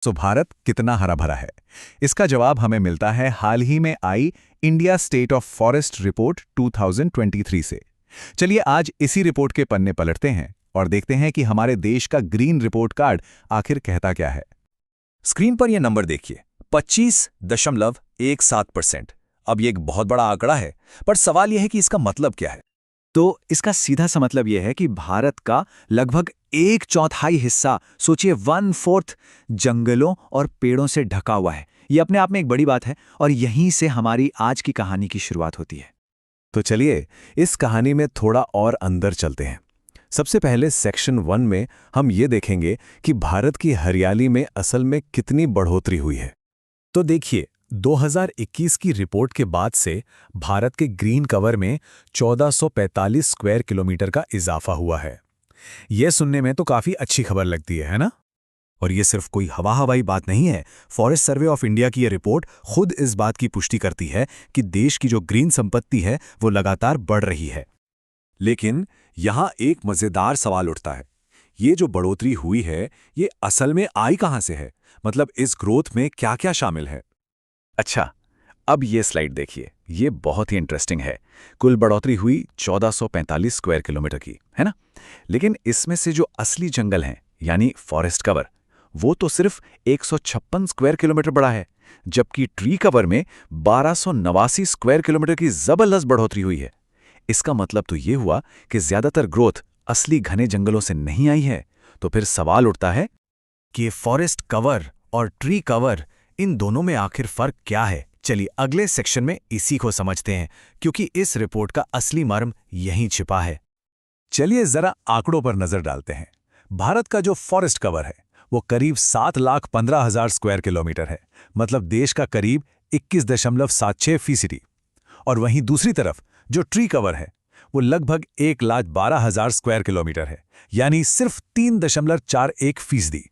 तो भारत कितना हरा भरा है? इसका जवाब हमें मिलता है हाल ही में आई India state of forest report 2023 से। चलिए आज इसी रिपोर्ट के पन्ने पलटते हैं और देखते हैं कि हमारे देश का ग्रीन रिपोर्ट कार्ड आखिर कहता क्या है। स्क्रीन पर यह नंबर देखिए, 25.17%। अब ये एक बहुत बड़ा आंकड़ा है, पर सवाल यह है कि इसका मतलब क्या है। तो इसका सीधा सा मतलब यह है कि भारत का लगभग 1/4 हिस्सा, सोचिए 1/4, जंगलों और पेड़ों से ढका हुआ है। ये अपने आप में एक बड़ी बात है और यहीं से हमारी आज की कहानी की शुरुआत होती है। तो चलिए इस कहानी में थोड़ा और अंदर चलते हैं। सबसे पहले सेक्शन 1 में हम ये देखेंगे कि भारत की हरियाली में असल में कितनी बढ़ोतरी हुई है। तो देखिए 2021 की रिपोर्ट के बाद से भारत के ग्रीन कवर में 1445 स्क्वायर किलोमीटर का इजाफा हुआ है। यह सुनने में तो काफी अच्छी खबर लगती है ना? और ये सिर्फ कोई हवाई बात नहीं है। फॉरेस्ट सर्वे ऑफ इंडिया की यह रिपोर्ट खुद इस बात की पुष्टि करती है कि देश की जो ग्रीन संपत्ति है वो लगातार बढ़ रही है। लेकिन यहां एक मजेदार सवाल उठता है, ये जो बढ़ोतरी हुई है ये असल में आई कहां से है? मतलब इस ग्रोथ में क्या क्या शामिल है? अच्छा, अब ये स्लाइड देखिए, ये बहुत ही इंटरेस्टिंग है। कुल बढ़ोतरी हुई 1445 स्क्वायर किलोमीटर की, है ना? लेकिन इसमें से जो असली जंगल हैं, यानी फॉरेस्ट कवर, वो तो सिर्फ 156 स्क्वायर किलोमीटर बढ़ा है, जबकि ट्री कवर में 1289 स्क्वायर किलोमीटर की जबरदस्त बढ़ोतरी हुई है। इसका मतलब तो ये हुआ कि ज्यादातर ग्रोथ असली घने जंगलों से नहीं आई है। तो फिर सवाल उठता है कि फॉरेस्ट कवर और ट्री कवर, इन दोनों में आखिर फर्क क्या है? चलिए अगले सेक्शन में इसी को समझते हैं, क्योंकि इस रिपोर्ट का असली मर्म यहीं छिपा है। चलिए जरा आंकड़ों पर नजर डालते हैं। भारत का जो फॉरेस्ट कवर है वो करीब 7,15,000 स्क्वायर किलोमीटर है, मतलब देश का करीब 21.76%। और वहीं दूसरी तरफ जो ट्री कवर है वो लगभग 1,12,000 स्क्वायर किलोमीटर है, यानी सिर्फ 3.41%।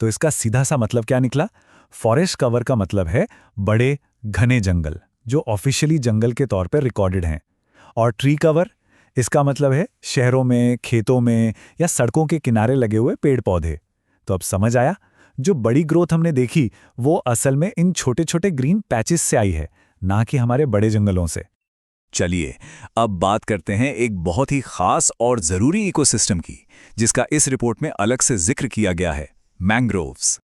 तो इसका सीधा सा मतलब क्या निकला? फॉरेस्ट कवर का मतलब है बड़े घने जंगल जो ऑफिशियली जंगल के तौर पर रिकॉर्डेड हैं, और ट्री कवर, इसका मतलब है शहरों में, खेतों में या सड़कों के किनारे लगे हुए पेड़ पौधे। तो अब समझ आया, जो बड़ी ग्रोथ हमने देखी वो असल में इन छोटे छोटे ग्रीन पैचेस से आई है, ना कि हमारे बड़े जंगलों से। चलिए अब बात करते हैं एक बहुत ही खास और जरूरी इकोसिस्टम की, जिसका इस रिपोर्ट में अलग से जिक्र किया गया है, मैंग्रोव्स।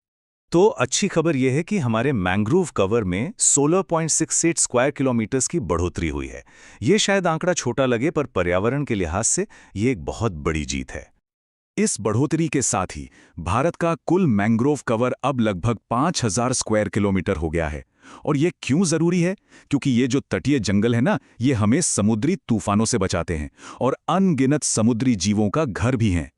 तो अच्छी खबर यह है कि हमारे मैंग्रोव कवर में 16.68 स्क्वायर किलोमीटर्स की बढ़ोतरी हुई है। ये शायद आंकड़ा छोटा लगे, पर पर्यावरण के लिहाज से ये एक बहुत बड़ी जीत है। इस बढ़ोतरी के साथ ही भारत का कुल मैंग्रोव कवर अब लगभग 5,000 स्क्वायर किलोमीटर हो गया है। और ये क्यों जरूरी है? क्योंकि ये जो तटीय जंगल है ना, ये हमें समुद्री तूफानों से बचाते हैं और अनगिनत समुद्री जीवों का घर भी हैं।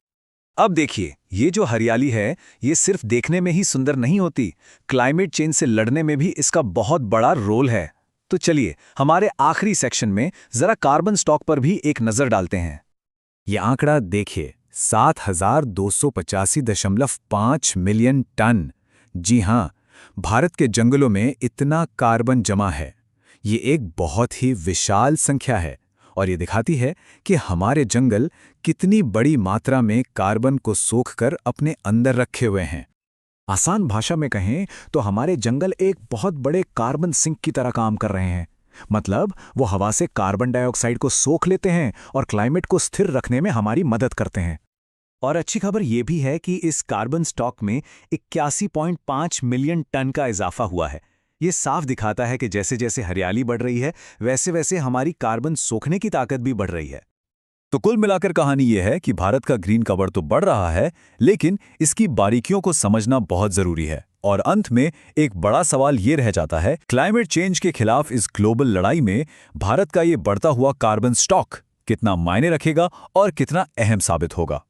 अब देखिए, ये जो हरियाली है ये सिर्फ देखने में ही सुंदर नहीं होती, क्लाइमेट चेंज से लड़ने में भी इसका बहुत बड़ा रोल है। तो चलिए हमारे आखिरी सेक्शन में जरा कार्बन स्टॉक पर भी एक नजर डालते हैं। ये आंकड़ा देखिए, 7,285.5 मिलियन टन। जी हाँ, भारत के जंगलों में इतना कार्बन जमा है। ये एक बहुत ही विशाल संख्या है और ये दिखाती है कि हमारे जंगल कितनी बड़ी मात्रा में कार्बन को सोखकर अपने अंदर रखे हुए हैं। आसान भाषा में कहें तो हमारे जंगल एक बहुत बड़े कार्बन सिंक की तरह काम कर रहे हैं। मतलब वो हवा से कार्बन डाइऑक्साइड को सोख लेते हैं और क्लाइमेट को स्थिर रखने में हमारी मदद करते हैं। और अच्छी खबर यह भी है कि इस कार्बन स्टॉक में 81.5 मिलियन टन का इजाफा हुआ है। ये साफ दिखाता है कि जैसे जैसे हरियाली बढ़ रही है वैसे वैसे हमारी कार्बन सोखने की ताकत भी बढ़ रही है। तो कुल मिलाकर कहानी यह है कि भारत का ग्रीन कवर तो बढ़ रहा है, लेकिन इसकी बारीकियों को समझना बहुत जरूरी है। और अंत में एक बड़ा सवाल ये रह जाता है, क्लाइमेट चेंज के खिलाफ इस ग्लोबल लड़ाई में भारत का ये बढ़ता हुआ कार्बन स्टॉक कितना मायने रखेगा और कितना अहम साबित होगा।